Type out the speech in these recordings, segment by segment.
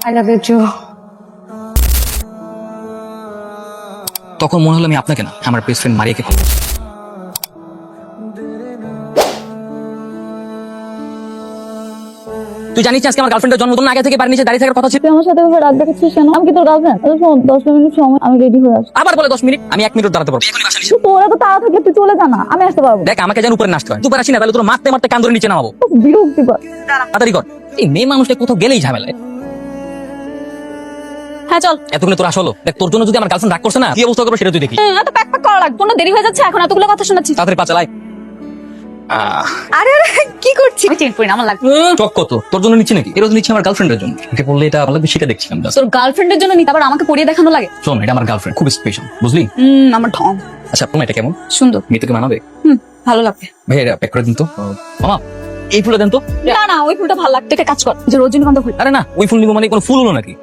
I love you two. তখন মনে হলো আমি আপনাকে না, আমার বেস্ট ফ্রেন্ড মারিয়াকে ভালো। তুই জানিস আজকে আমার গার্লফ্রেন্ডের জন্মদিন, আগে থেকে বাড়ির নিচে দাঁড়িয়ে থাকার কথা ছিল। তুই আমার সাথে এভাবে রাত দেখাচ্ছিস কেন? আমি কি তোর গার্লফ্রেন্ড? শোন 10 মিনিট সময়, আমি রেডি হয়ে আসছি। আবার বলে 10 মিনিট, আমি 1 মিনিট দাঁড়াতে পারবো। এখনই বাসা নিচে। তোরা তো তাড়া থাকে, তুই চলে যা না, আমি আসতে পারবো। দেখ আমাকে যেন উপরে নাচতে হয়, তুই আসি না তাহলে তোর মারতে মারতে কান ধরে নিচে নামাবো। বিরক্তিকর। তাড়াতাড়ি কর, এই মেয়ে মানুষটা কোথাও গেলেই ঝামেলায়। হ্যাঁ চল। এতক্ষণে তোর আসলো, দেখ তোর জন্য যদি আমার গার্লফ্রেন্ড রাগ করছে না, কি অবস্থা করবো সেটা তুই দেখি। এত প্যাক প্যাক করা লাগবে না, দেরি হয়ে যাচ্ছে, এখন এতগুলো কথা শোনাচ্ছি। তাড়াতাড়ি পা চালাই। আরে আরে কি করছিস? আমি চেঞ্জ করি না, আমার লাগবে। চক কত তোর জন্য নিচ্ছি নাকি? এরও নিচ্ছি আমার গার্লফ্রেন্ডের জন্য। এটা বললে এটা ভালো লাগবে সেটা দেখছিলাম। তোর গার্লফ্রেন্ডের জন্য নিতে আবার আমাকে পরিয়ে দেখানো লাগে? শোন, এটা আমার গার্লফ্রেন্ড, খুব স্পেশাল, বুঝলি? আমার ঢং। আচ্ছা তোমার এটা কেমন? সুন্দর। মেয়ে তোকে মানাবে? ভালো লাগবে। ভাই এটা প্যাক করে দিন তো। মামা এই ফুলটা দেন তো। না না, ওই ফুলটা ভালো লাগবে। একটা কাজ কর, যে রজনীগন্ধা ফুল। আরে না, ওই ফুল নিবো মানে কোনো ফুল হলো নাকি?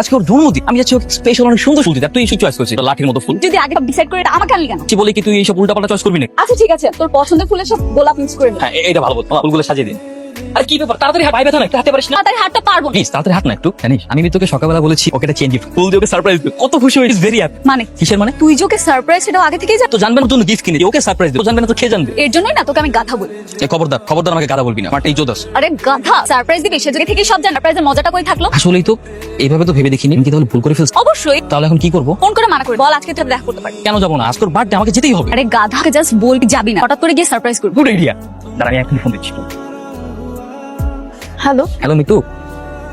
আজকে ওর জন্মদিন, আমি যাচ্ছি স্পেশাল অনেক সুন্দর ফুল দিতে। তুই এই চয়েস করছিস লাঠির মতো ফুল। যদি আগে ডিসাইড করে এটা আমাকে আনলি কেন? কি বলি কি তুই এইসব উল্টা পাল্টা চয়েস করবি না? আচ্ছা ঠিক আছে, তোর পছন্দের ফুলের সব গোলাপ মিক্স করে নে। হ্যাঁ এটা ভালো বল, ফুলগুলো সাজিয়ে দিন। আর কি ব্যাপার, তাড়াতাড়ি হাত, ভাই ব্যথা না একটু হাতে পারিস না? তাড়াতাড়ি হাঁটতে পারবো না। প্লিজ তাড়াতাড়ি হাত না একটু। জানিস আমি তোকে সকালবেলা বলেছি ওকে একটা চেঞ্জ গিফট ফুল দিয়ে ওকে সারপ্রাইজ দিই, কত খুশি হয়েছিস। Very happy. মানে কিসের মানে? তুই যে ওকে সারপ্রাইজ সেটাও আগে থেকেই জান। তো জানবে না, তোর গিফট কিনে দিই, ওকে সারপ্রাইজ দিই, তো জানবে না তো খেয়ে জানবে। এর জন্যই না তোকে আমি গাধা বলি। এই খবরদার খবরদার আমাকে গাদা বলবি না, আমার ইজ্জত আছে। আরে গাধা, সারপ্রাইজ দিবি সে যদি থেকেই সব জান, সারপ্রাইজের মজাটা কই থাকলো? আসলেই তো এইভাবে তো ভেবে দেখিনি, আমি কি তাহলে ভুল করে ফেলছি? অবশ্যই। তাহলে এখন কি করবো? ফোন করে মানা করে বল আজকে তুই দেখা করতে পারি। কেন যাবো না? আজকের বার্থডে, আমাকে যেতেই হবে। আরে গাধাকে জাস্ট বল যাবি না, হঠাৎ করে গিয়ে সারপ্রাইজ করবি। Good idea. দাঁড়া আমি এখন ফোন দিচ্ছি। হ্যালো। হ্যালো মিতু,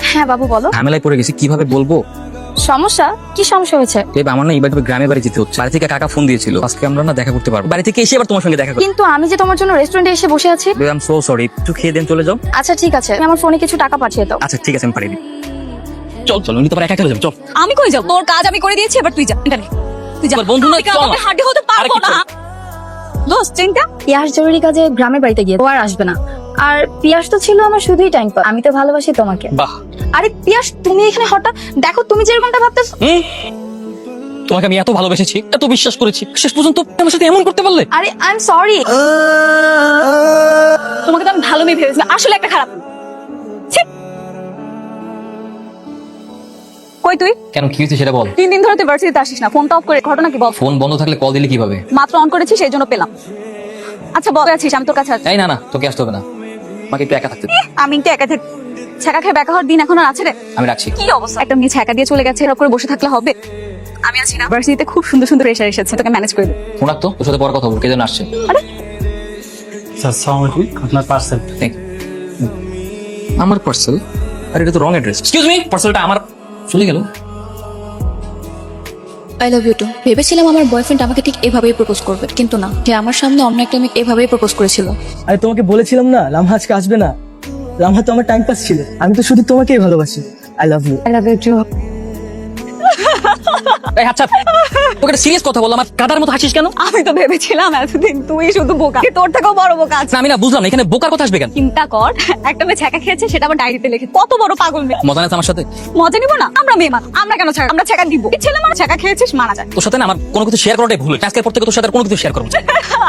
হ্যাঁ বাবু বলো। ঝামেলায় পড়ে গেছি, কিভাবে বলবো? সমস্যা কি? সমস্যা হয়েছে? আমার না এবার গ্রামে বাড়ি যেতে হচ্ছে। বাড়ি থেকে কাকা ফোন দিয়েছিল, আজকে আমরা না দেখা করতে পারবো। বাড়ি থেকে এসে আবার তোমার সঙ্গে দেখা করবো। কিন্তু আমি যে তোমার জন্য রেস্টুরেন্টে এসে বসে আছি। আই এম সো সরি, একটু খেয়ে দেন চলে যাও। আচ্ছা ঠিক আছে, তুমি আমার ফোনে কিছু টাকা পাঠিয়ে দাও। আচ্ছা ঠিক আছে আমি পাঠিয়ে দিই। চল চল, উনি তো একা চলে যাবে, চল। আমি কই যাব? তোর কাজ আমি করে দিয়েছি, এবার তুই যা। এটা নে। তুই যা। আমার বন্ধু নয়, চল না। হাঁটে হতে পারবো আরে কি না। দোস্ত চিন্তা পিয়াস জরুরি কাজে গ্রামের বাড়িতে গিয়ে ও আর আসবে না। আর পিয়াস তো ছিল আমার শুধুই টাইম পাস। আমি তো ভালোবাসি তোমাকে। বাহ। আরে পিয়াস তুমি এখানে হঠাৎ, দেখো তুমি যেরকমটা ভাবতেছো। তোমাকে আমি এত ভালোবেসেছি, এত বিশ্বাস করেছি, শেষ পর্যন্ত আমার সাথে এমন করতে পারলে? আরে আই এম সরি। তোমাকে তো আমি ভালো মেয়ে ভেবেছিলাম, আসলে একটা খারাপ মেয়ে। ছি। কই তুই? কেন কি হয়েছে সেটা বল। 3 দিন ধরে তুই ভার্সিটিতে আসিস না, ফোনটা অফ করে। ঘটনা কি বল? ফোন বন্ধ থাকলে কল দিলে কিভাবে? মাত্র অন করেছি সেই জন্য পেলাম। আচ্ছা বল আছিস, আমি তোর কাছে আছি। এই না না, তোকে আসতে হবে না, আমাকে একটু একা থাকতে দে। আমি তো একা থাকি। ছ্যাঁকা খেয়ে বেকা হওয়ার দিন এখন আর আছে রে? আমি রাখছি। কি অবস্থা, একটা মেয়ে ছ্যাঁকা দিয়ে চলে গেছে, এরকম করে বসে থাকলে হবে? আমি আছি না, ভার্সিটিতে খুব সুন্দর সুন্দর প্রেশার এসেছে, তোকে ম্যানেজ করে দেব। ফোন রাখতো, তোর সাথে পরে কথা বলবো, কে যেন আসছে। আরে আসসালামু আলাইকুম, আপনার পার্সেল। আমার পার্সেল? আরে এটা তো রং অ্যাড্রেস। এক্সকিউজ মি, পার্সেলটা আমার চলে গেল। I love you too. ভেবেছিলাম আমার বয়ফ্রেন্ড আমাকে ঠিক এভাবেই প্রপোজ করবে, কিন্তু না, সে আমার সামনে অন্য একটা মেয়ে এভাবেই প্রপোজ করেছিল। আরে তোমাকে বলেছিলাম না লামহা আজকে আসবে না। লামহা তো আমার টাইম পাস ছিল, আমি তো শুধু তোমাকেই ভালোবাসি। I love you. I love you too. এই আচ্ছা, তোকে একটা সিরিয়াস কথা বললাম, আমার কাদার মতো হাসিস কেন? আমি তো ভেবেছিলাম এতদিন তুই শুধু বোকা, তোর থেকেও বড় বোকা আছে। না আমি না বুঝলাম না, এখানে বোকার কথা আসবে কেন? চিন্তা কর, একটা মেয়ে ছ্যাঁকা খেয়েছে, সেটা আবার ডায়েরিতে লিখে। কত বড় পাগল মেয়ে। মজা আছে আমার সাথে? মজা নিব না? আমরা মেয়ে মানুষ, আমরা কেন ছ্যাঁকা? আমরা ছ্যাঁকা দিব। এই ছেলে মানে ছ্যাঁকা খেয়েছিস, মানা যায়। তোর সাথে না আমার কোনো কিছু শেয়ার করাটাই ভুল। আজকের পর থেকে তোর সাথে আর কোনো কিছু শেয়ার করবো না।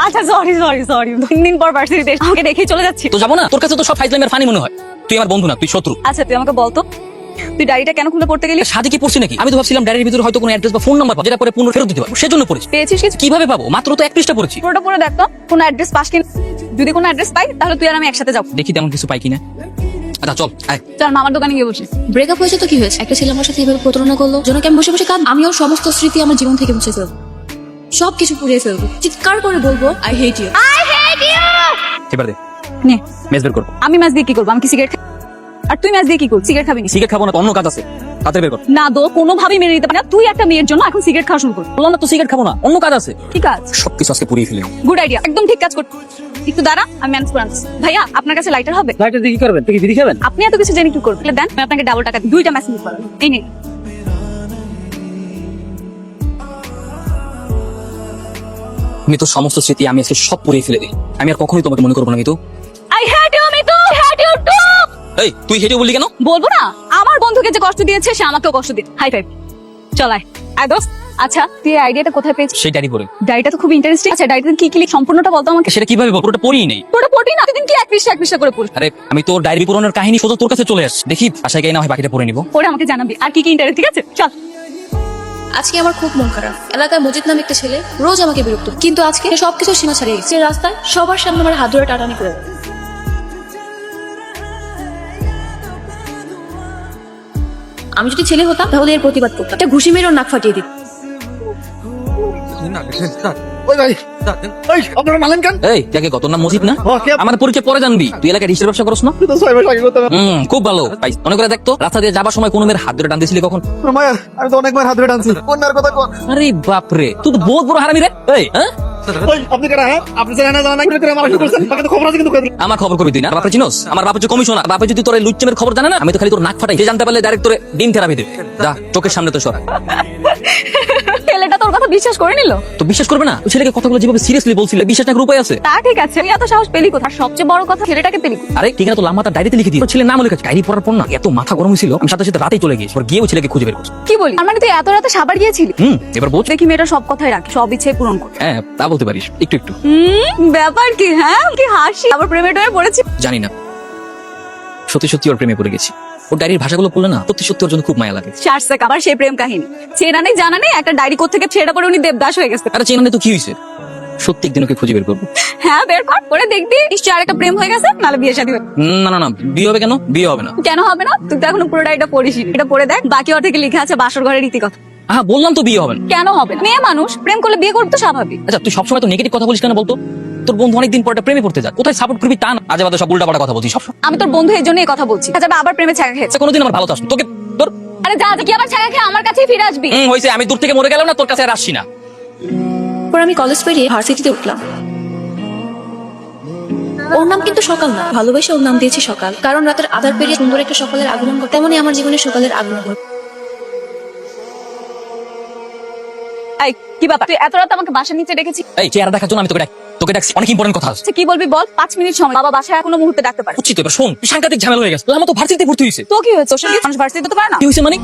আচ্ছা সরি সরি সরি। 3 দিন পর ভার্সিটিতে আমাকে রেখেই চলে যাচ্ছি। তো যাবো না? তোর কাছে তো সব ফাইজলামের ফানি মনে হয়। তুই আমার বন্ধু না, তুই শত্রু। আচ্ছা তুই আমাকে বলতো, তুই ডায়েরিটা কেন খুলে পড়তে গেলি? সাথে কি পড়ছি নাকি? আমি তো ভাবছিলাম ডায়েরির ভিতরে হয়তো কোনো অ্যাড্রেস বা ফোন নাম্বার পাবো, যেটা পরে পুনঃ ফেরত দিতে পারবো, সেজন্য পড়েছি। পেয়েছিস কিছু? কিভাবে পাবো? মাত্র তো 1 পৃষ্ঠা পড়েছি। পুরোটা পুরো দেখ তো, কোনো অ্যাড্রেস পাস কিনা। যদি কোনো অ্যাড্রেস পাই তাহলে তুই আর আমি একসাথে যাবো। দেখি তেমন কিছু পাই কিনা। আচ্ছা চল আয়। চল মামার দোকানে গিয়ে বসি। ব্রেকআপ হয়েছে তো কি হয়েছে, একটা ছেলে আমার সাথে এভাবে প্রতারণা করলো, জনকে আমি বসে বসে কাঁদ। আমি ওর সমস্ত স্মৃতি আমার জীবন থেকে মুছে ফেলবো, সবকিছু পুড়িয়ে ফেলবো, চিৎকার করে বলবো I hate you. I hate you. এবার দে, নে। মেজ বের করবো। আমি ম্যাচ দিয়ে কি করবো? আমি কি সিগারেট খাই? আর তুই ম্যাচ দিয়ে কি করবি? সিগারেট খাবি না? সিগারেট খাবো না, তো অন্য কাজ আছে, তাড়াতাড়ি বের কর। না দো, কোনোভাবেই মেনে নিতে পারি না। তুই একটা মেয়ের জন্য এখন সিগারেট খাওয়া শুরু করবি? বললাম না তো সিগারেট খাবো না, অন্য কাজ আছে। কি কাজ? সবকিছু আজকে পুড়িয়ে ফেলি। গুড আইডিয়া, একদম ঠিক কাজ করছিস। একটু দাঁড়া, আমি ম্যানেজ করে আনছি। ভাইয়া আপনার কাছে লাইটার হবে? লাইটার দিয়ে কি করবেন? তুই কি বিড়ি খাবেন? আপনি এত কিছু জেনে কি করবেন? দেন, আমি আপনাকে ডাবল টাকা দিই, 2টা ম্যাচ মিস করাবো। এই নিন। আমি তো সমস্ত স্মৃতি আমি আজকে সব পুড়িয়ে ফেলে দিই। আমি আর কখনোই তোমাকে মনে করবো না Mitu. I hate you Mitu, hate you too. এই তুই হেঁটে বললি কেন? বলবো না, আমার বন্ধুকে যে কষ্ট দিয়েছে সে আমাকেও কষ্ট দিন। High five. চল আয়, দোস্ত, আচ্ছা তুই এই আইডিয়াটা কোথায় পেয়েছিস? সেই ডায়েরি পড়ে। ডায়েরিটা তো খুব ইন্টারেস্টিং। আচ্ছা ডায়েরিতে কি কি লিখ সম্পূর্ণটা বলতো আমাকে। সেটা কিভাবে বলবো? পুরোটা পড়িই নেই। পুরোটা পড়ি না, তুই কি এক পৃষ্ঠা করে পড়িস? আরে আমি তোর ডায়েরি পড়ানোর কাহিনী সোজা তোর কাছে চলে আসছে। দেখি আশায় গিয়ে না হয় বাকিটা পড়ে নিবো। পড়ে আমাকে জানাবি আর কি কি ইন্টারেস্ট। ঠিক আছে চল। আজকে আমার খুব মন খারাপ। এলাকায় মজিদ নামে একটা ছেলে রোজ আমাকে বিরক্ত করে। কিন্তু আজকে সে সবকিছু সীমা ছাড়িয়ে গেছে। সে রাস্তায় সবার সামনে আমার হাত ধরে টাটানি করে দেয়। আমি যদি ছেলে হতাম তাহলে এর প্রতিবাদ করতাম। একটা ঘুষি মেরে ওর নাক ফাটিয়ে দিত। এই দেখে কত নাম মজিদ না? আমার পরিচয় পরে জানবি। তুই এলাকায় রিক্সার ব্যবসা করছ না? খুব ভালো ভাই। মনে করে দেখতো রাস্তা দিয়ে যাবার সময় কোন মেয়ের হাত ধরে টান দিয়েছিলি কখন? আমি তো অনেকবার হাত ধরে টানছি। কোন মেয়ের কথা কোন? আরে বাপরে, তুই তো বহুত বড় হারামি রে। এই হ্যাঁ আপনি কেন? আপনি জানেন না জানা করে আমার করছেন। বাকি তো খবর আছে কিন্তু আমার খবর করবি তুই না? বাপরে চিনোস? আমার বাপ হচ্ছে কমিশনার। বাপে যদি তোর এই লুচ্চেমের খবর জানে না, আমি তো খালি তোর নাক ফাটাই। যে জানতে পারলে ডাইরেক্ট তোরে ডিম থেরাপি দেবে। যা চোখের সামনে তো সরা। ছেলেটা তোর কথা বিশ্বাস করে নিল? তো বিশ্বাস করবে না? তুই ছেলেকে কথাগুলো যেভাবে সিরিয়াসলি বলছিলে, বিশ্বাস না উপায় আছে? তা ঠিক আছে, তুই এত সাহস পেলি কোথায়? সবচেয়ে বড় কথা ছেলেটাকে পেলি কোথায়? আরে ঠিক আছে, তো লাম্বা তার ডায়েরিতে লিখে দিই। ছেলে নাম লিখেছে। ডায়েরি পড়ার পর না এত মাথা গরম হয়েছিল, আমি সাথে সাথে রাতেই চলে গিয়েছি। গিয়ে ওই ছেলেকে খুঁজে বের করছি। কি বলি? তার মানে তুই এত রাতে সাবার গিয়েছিলি? এবার বল। দেখি মেয়েটা সব কথাই রাখে, সব ইচ্ছে পূরণ করে। হ্যাঁ তা বলতে পারিস। একটু একটু ব্যাপার কি? হ্যাঁ কি হাসি, আবার প্রেমে টেমে পড়েছি? জানি না, সত্যি সত্যি ওর প্রেমে পড়ে গেছি। ওর ডায়েরির ভাষাগুলো পড়লে না সত্যি সত্যি ওর জন্য খুব মায়া লাগে। চারশে আবার সেই প্রেম কাহিনী। চেনা নেই জানা নেই, একটা ডায়েরি কোত্থেকে ছেড়ে পড়ে উনি দেবদাস হয়ে গেছে। আরে চেনা নেই তো কি হয়েছে? সত্যি একদিন ওকে খুঁজে বের করবো। হ্যাঁ বের কর, করে দেখবি নিশ্চয়ই আরেকটা প্রেম হয়ে গেছে, নাহলে বিয়ে শাদী হবে। না না না, বিয়ে হবে কেন? বিয়ে হবে না। কেন হবে না? তুই তো এখনো পুরো ডায়েরিটা পড়িস। এটা পড়ে দেখ, বাকি ওর থেকে লেখা আছে বাসর ঘরের রীতিকথা। হ্যাঁ বললাম তো বিয়ে হবে না। কেন হবে না? মেয়ে মানুষ প্রেম করলে বিয়ে করতে স্বাভাবিক। আচ্ছা তুই সবসময় তো নেগেটিভ কথা বলিস কেন বলতো? তোর বন্ধু অনেকদিন পর একটা প্রেমে পড়তে যায়, কোথায় সাপোর্ট করবি তা না, আজে বাজে সব উল্টাপাল্টা কথা বলছিস সব। আমি তোর বন্ধু এই জন্য এই কথা বলছি। আচ্ছা আবার প্রেমে ছাগা খেয়েছে। কোনোদিন আমার ভালো চাস না। তোকে তোর আরে যা যা, কি আবার ছাগা খেয়ে আমার কাছেই ফিরে আসবি? হয়েছে, আমি দূর থেকে মরে গেলাম না, তোর কাছে আর আসছি না। পর আমি কলেজ পেরিয়ে ভার্সিটিতে উঠলাম। ওর নাম কিন্তু সকাল না, ভালোবেসে ওর নাম দিয়েছি সকাল। কারণ রাতের আধার পেরিয়ে সুন্দর একটা সকালের আগমন ঘটে, তেমনই আমার জীবনের সকালের আগমন ঘটে। এই কি ব্যাপার? তুই এত রাত আমাকে বাসা নিচে ডেকেছিস? এই চেহারা দেখার জন্য আমি তোকে ডাকছি। অনেক ইম্পর্টেন্ট কথা আছে। আচ্ছা কি বলবি বল? 5 মিনিট সময়। বাবা বাসায় এখনো মুহূর্তে ডাকতে পারে। উচিত এবার শোন, সাংঘাতিক ঝামেলা হয়ে গেছে। আমার তো ভার্সিটিতে ভর্তি হয়েছে। তো কি হয়েছে? ওর সঙ্গে মানুষ ভার্সিটিতে তো পারে না। কি হয়েছে মানে?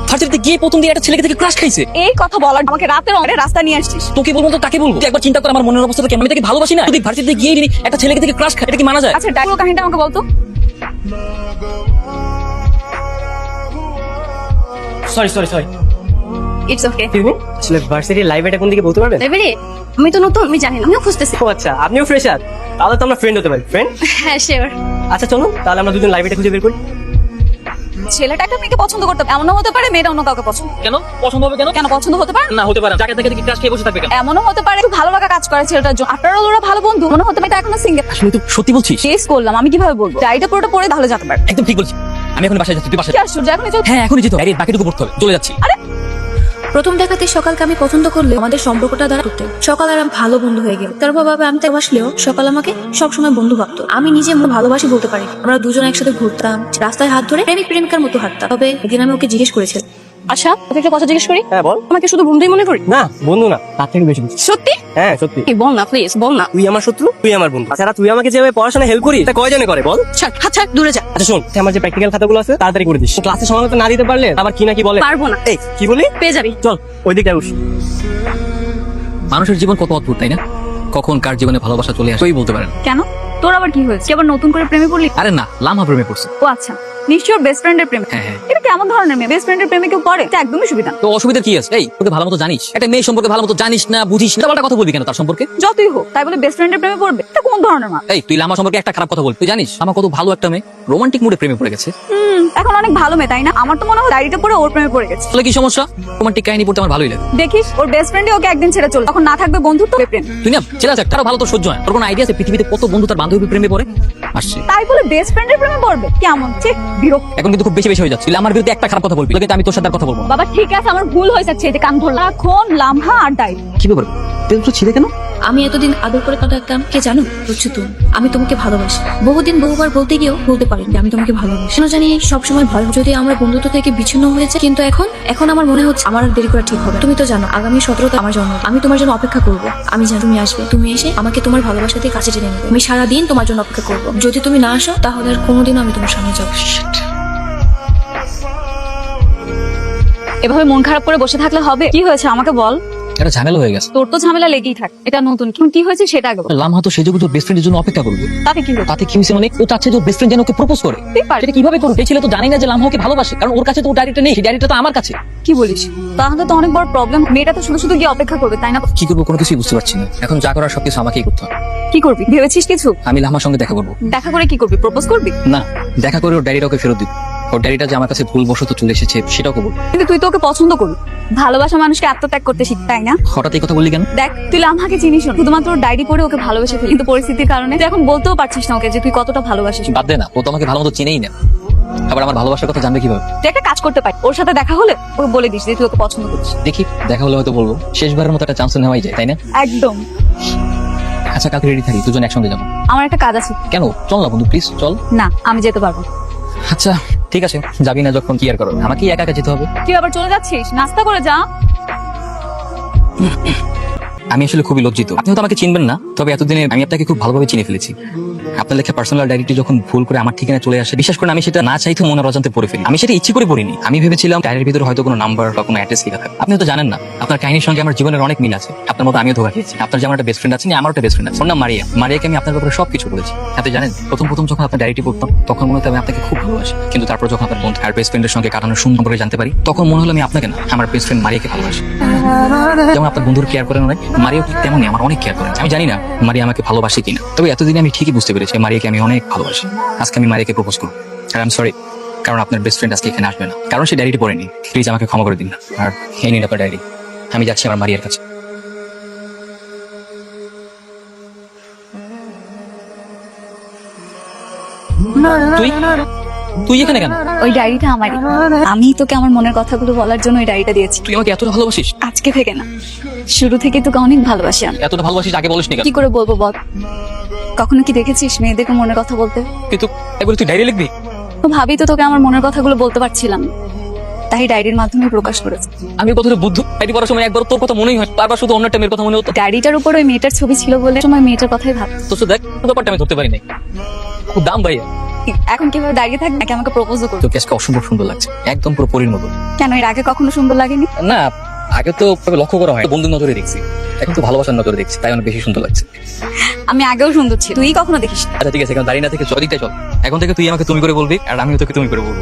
ভার্সিটিতে গিয়ে প্রথম দিন একটা ছেলেকে দেখে ক্রাশ খাইছে। এই কথা বলার আমাকে রাতের অনেক রাস্তা নিয়ে আসছিস। তোকে বলবো তো কাকে বলবো? তুই একবার চিন্তা কর আমার মনের অবস্থাটা কেমন। আমি তাকে ভালোবাসি না, যদি ভার্সিটিতে গিয়ে একটা ছেলেকে দেখে ক্রাশ খাই, এটা কি মানা যায়? আচ্ছা পুরো কাহিনীটা আমাকে বলতো। Sorry it's okay. আসলে ভার্সিটির লাইব্রেরিটা কোন দিকে বলতে পারবেন? লাইব্রেরি? আমি তো নতুন, আমি জানি না, আমিও খুঁজতেছি। ও আচ্ছা, আপনিও ফ্রেশার? তাহলে তো আমরা ফ্রেন্ড হতে পারি। ফ্রেন্ড? হ্যাঁ শিওর। আচ্ছা চলুন তাহলে আমরা দুজন লাইব্রেরিটা খুঁজে বের করি। ছেলেটা একটা মেয়েকে পছন্দ করতে পারে, এমনও হতে পারে মেয়েটা অন্য কাউকে পছন্দ। কেন পছন্দ হবে কেন? কেন পছন্দ হতে পারে না হতে পারে, যাকে তাকে দেখে ক্রাশ খেয়ে বসে থাকবে কেন? এমনও হতে পারে একটু ভালো লাগা কাজ করে ছেলেটার জন্য। আপনারা ওরা ভালো বন্ধু, মনে হতে পারে এটা এখনো সিঙ্গেল। আসলে তুই সত্যি বলছিস? চেস করলাম, আমি কিভাবে বলবো? ডায়েরিটা পুরোটা পড়ে তাহলে যেতে পারে। একদম ঠিক বলছিস। আমি এখন বাসায় যাচ্ছি, তুই বাসায় কি আশ্চর্য, এখনই চল। হ্যাঁ এখনই যেতে হবে। ডায়েরির বাকিটুকু পড়তে হবে, চলে যাচ্ছি। প্রথম দেখাতে সকালকে আমি পছন্দ করলে আমাদের সম্পর্কটা দ্বারা করতে সকাল আর আমি ভালো বন্ধু হয়ে গেল। তারপর বাবা আমি তাকে বাসলেও সকাল আমাকে সবসময় বন্ধু ভাবতো। আমি নিজে ভালোবাসি বলতে পারি। আমরা দুজন একসাথে ঘুরতাম, রাস্তায় হাত ধরে প্রেমিক প্রেমিকার মতো হাঁটতাম। তবে একদিন আমি ওকে জিজ্ঞেস করেছিলাম, আচ্ছা তোকে একটা কথা জিজ্ঞেস করি। হ্যাঁ বল। আমাকে শুধু বন্ধুই মনে করি? না বন্ধু না, তার থেকে বেশি কিছু। সত্যি? হ্যাঁ সত্যি। এই বল না প্লিজ, বল না। তুই আমার শত্রু, তুই আমার বন্ধু। আচ্ছা তুই আমাকে যেভাবে পড়াশোনা হেল্প করিস তা কয়জনে করে বল? ছাড় হাত ছাড়, দূরে যা। আচ্ছা শোন, আমার যে প্র্যাকটিক্যাল খাতাগুলো আছে তাড়াতাড়ি করে দিস। ক্লাসে সময় মতো না দিতে পারলে আবার কি না কি বলে। পারবো না। এই কি বলি? পেয়ে যাবি। চল ওই দিকটা বস। মানুষের জীবন কত অদ্ভুত তাই না? কখন কার জীবনে ভালোবাসা চলে আসে বলতে পারেন। কেন তোর আবার কি হয়েছে? কি আবার নতুন করে প্রেমে পড়লি? আরে না, লামহা প্রেমে পড়ছে। ও আচ্ছা, নিশ্চয়ই বেস্ট ফ্রেন্ডের প্রেমে। হ্যাঁ, হ্যাঁ। এটা কেমন ধরনের মেয়ে? বেস্ট ফ্রেন্ডের প্রেমে কেউ পড়ে? এটা একদমই সুবিধা না। তো অসুবিধা কি আছে? এই তোকে ভালো মতো জানিস, একটা মেয়ে সম্পর্কে ভালো মতো জানিস না, বুঝিস না, পাল্টা কথা বলবি কেন তার সম্পর্কে? যতই হোক তাই বলে বেস্ট ফ্রেন্ডের প্রেমে পড়বে? এটা কোন ধরনের মা? এই তুই লামা সম্পর্কে একটা খারাপ কথা বলবি? তুই জানিস আমার কত ভালো একটা মেয়ে রোমান্টিক মুডে প্রেমে পড়ে গেছে। এখন অনেক ভালো মেয়ে তাই না? আমার তো মনে হয় ডায়েরিটা পড়ে ওর প্রেমে পড়ে গেছে। তাহলে কি সমস্যা? রোমান্টিক কাহিনী পড়তে আমার ভালোই লাগে। দেখিস ওর বেস্ট ফ্রেন্ডই ওকে একদিন ছেড়ে চলে, তখন না থাকবে বন্ধু তো প্রেম। তুই না ছেলে আছে তারও ভালো তোর সহ্য হয়। তোর কোনো আইডিয়া আছে পৃথিবীতে কত বন্ধু তার বান্ধবী প্রেমে পড়ে? আসছে তাই বলে বেস্ট ফ্রেন্ডের প্রেমে পড়বে? কেমন ঠিক বিরক্ত। এখন কিন্তু খুব বেশি বেশি হয়ে যাচ্ছে। তুই আমার বিরুদ্ধে একটা খারাপ কথা বলবি, কিন্তু আমি তোর সাথে আর কথা বলবো না। বাবা ঠিক আছে, আমার ভুল হয়ে যাচ্ছে, এই যে কান ধরলাম। এখন লামহা আর ডায়েরি। কি ব্যাপার? তুই তো ছিড়ে কেন? আমি এতদিন আদর করে কাটাতাম কে জানো? হচ্ছে তুমি। আমি তোমাকে ভালোবাসি। বহুদিন বহুবার বলতে গিয়েও বলতে পারিনি আমি তোমাকে ভালোবাসি। কেন জানি সবসময় ভয় যদি আমরা বন্ধুত্ব থেকে বিচ্ছিন্ন হয়েছে। কিন্তু এখন আমার মনে হচ্ছে আমার আর দেরি করা ঠিক হবে। তুমি তো জানো আগামী 17 আমার জন্ম। আমি তোমার জন্য অপেক্ষা করবো। আমি জানি তুমি আসবে, তুমি এসে আমাকে তোমার ভালোবাসা দিয়ে কাছে টেনে নেবে। আমি সারাদিন তোমার জন্য অপেক্ষা করবো। যদি তুমি না আসো তাহলে আর কোনোদিনও আমি তোমার সামনে যাবো। এভাবে মন খারাপ করে বসে থাকলে হবে? কি হয়েছে আমাকে বল। একটা ঝামেলা হয়ে গেছে। তোর তো ঝামেলা লেগেই থাক, এটা নতুন কি হয়েছে সেটা আগে বল। লামহা তো সেই যোগ্য তোর বেস্ট ফ্রেন্ডের জন্য অপেক্ষা করবে। তাতে কি হয়েছে? তাতে কি হয়েছে মানে ও চাচ্ছে যে বেস্ট ফ্রেন্ড যেন ওকে প্রপোজ করে। সেটা কিভাবে করবে? এই ছেলে তো জানি না যে লামহা ওকে ভালোবাসে, কারণ ওর কাছে তো ডায়েরিটা নেই, সেই ডায়েরিটা তো আমার কাছে। কি বলিস? তাহলে তো অনেক বড় প্রবলেম। মেয়েটা তো শুধু শুধু গিয়ে অপেক্ষা করবে, তাই না? কি করবো কোনো কিছুই বুঝতে পারছি না। এখন যা করার সবকিছু আমাকেই করতে হবে। কি করবি ভেবেছিস কিছু? আমি লামহার সঙ্গে দেখা করবো। দেখা করে কি করবি? প্রপোজ করবি? না, দেখা করে ওর ডায়েরিটা ওকে ফেরত দিব। ওর ডায়েরিটা যে আমার কাছে ভুলবশত চলে এসেছে সেটাও করবো। কিন্তু তুই তো ওকে পছন্দ করবি। ভালোবাসা মানুষকে আত্মত্যাগ করতে শিখ, তাই না? হঠাৎ এই কথা বললি কেন? দেখ, তুই লামহাকে চিনিস না, শুধুমাত্র ওর ডায়েরি পড়ে ওকে ভালোবেসে ফেলি। কিন্তু পরিস্থিতির কারণে তুই এখন বলতেও পারছিস না ওকে যে তুই কতটা ভালোবাসিস। বাদ দে না, ও তো আমাকে ভালো মতো চিনেই না। আবার আমার ভালোবাসার কথা জানবে কিভাবে? তুই একটা কাজ করতে পারি, ওর সাথে দেখা হলে ওকে বলে দিস যে তুই ওকে পছন্দ করিস। দেখি, দেখা হলে হয়তো বলবো। শেষবারের মতো একটা চান্স নেওয়াই যায়, তাই না? একদম। আচ্ছা, কালকে রেডি থাকি, দুজন একসঙ্গে যাবো। আমার একটা কাজ আছে। কেন? চল না বন্ধু, প্লিজ চল। না, আমি যেতে পারবো না। আচ্ছা ঠিক আছে, যাবি না যখন কি আর করো, আমাকে একা একা যেতে হবে। তুই আবার চলে যাচ্ছিস? নাস্তা করে যা। আমি আসলে খুবই লজ্জিত। আপনি হয়তো আমাকে চিনবেন না, তবে এতদিনে আমি আপনাকে খুব ভালোভাবে চিনে ফেলেছি। আপনার লেখা পার্সোনাল ডায়েরিটি যখন ভুল করে আমার ঠিকানা চলে আসে, বিশ্বাস করে আমি সেটা না চাইতে মনের অজান্তে পড়ে ফেলি। আমি সেটা ইচ্ছে করে পড়িনি। আমি ভেবেছিলাম ডায়েরির ভিতরে হয়তো কোনো নাম্বার বা কোনো অ্যাড্রেস লেখা থাকে। আপনি তো জানেন না, আপনার কাহিনীর সঙ্গে আমার জীবনের অনেক মিল আছে। আপনার মতো আমিও ধোকা খেয়েছি। আপনার যেমন একটা বেস্ট ফ্রেন্ড আছে, আমারও একটা বেস্ট ফ্রেন্ড আছে, ওর নাম মারিয়া। মারিয়াকে আমি আপনার ব্যাপারে সবকিছু বলেছি। আপনি জানেন, প্রথম যখন আপনার ডায়েরিটি পড়তাম তখন মনে হতো আমি আপনাকে খুব ভালোবাসি। কিন্তু তারপর যখন আপনার বন্ধু আর বেস্ট ফ্রেন্ডের সঙ্গে কাটানোর সুন্দর করে জানতে পারি, তখন মনে হলো আমি আপনাকে না, আমার বেস্ট ফ্রেন্ড মারিয়াকে ভালোবাসি। যেমন আপনার বন্ধুর কেয়ার করেন অনেক, মারিয়াও ঠিক তেমনই আমার অনেক কেয়ার করেন। আমি জানি না মারিয়া আমাকে ভালোবাসে কিনা, তবে এতদিনে আমি ঠিকই বুঝতে পেরেছি মারিয়াকে আমি অনেক ভালোবাসি। আজকে আমি মারিয়াকে প্রপোজ করব। আর আই এম সরি, কারণ আপনার বেস্ট ফ্রেন্ড আজকে এখানে আসবে না, কারণ সে ডায়েরিটি পড়েনি। প্লিজ আমাকে ক্ষমা করে দিন। আর এই নিন আপনার ডায়েরি, আমি যাচ্ছি আমার মারিয়ার কাছে। তুই তুই এখানে কেন? ওই ডায়েরিটা আমারই। আমি তোকে আমার মনের কথাগুলো বলার জন্য ওই ডায়েরিটা দিয়েছি। তুই আমাকে এতটা ভালোবাসিস? আজকে থেকে না, শুরু থেকে তোকে অনেক ভালোবাসি আমি। এতটা ভালোবাসিস আগে বলিস নি কেন? কি করে বলবো বল? কখনো কি দেখেছিস মেয়েদেরকে মনের কথা বলতে? কিন্তু এবার তুই ডায়েরি লিখবি? তো ভাবি তো তোকে আমার মনের কথাগুলো বলতে পারছিলাম না, তাই ডায়েরির মাধ্যমে প্রকাশ করেছে। আমি কতটা বুদ্ধ, ডায়েরি পড়ার সময় একবার তোর কথা মনেই হয়, বারবার শুধু অন্য একটা মেয়ের কথা মনে হতো। ডায়েরিটার উপর ওই মেয়েটার ছবি ছিল বলে সময় মেয়েটার কথাই ভাব। তো দেখ, ব্যাপারটা আমি ধরতে পারি নাই। খুব দাম ভাই। এখন কিভাবে দাঁড়িয়ে থাকবে নাকি আমাকে প্রপোজও করবে? তোকে আজকে অসম্ভব সুন্দর লাগছে, একদম পুরো পরীর মতো। কেন এর আগে কখনো সুন্দর লাগেনি? না, আগে তো লক্ষ্য করা হয়, বন্ধুর নজরে দেখছি, এখন তো ভালোবাসার নজরে দেখছি, তাই অনেক বেশি সুন্দর লাগছে। আমি আগেও সুন্দর ছিল, তুই কখনো দেখিস? আচ্ছা ঠিক আছে, এখন দাঁড়িয়ে না থেকে চল, দিকটাই চল। এখন থেকে তুই আমাকে তুমি করে বলবি আর আমিও তোকে তুমি করে বলবো।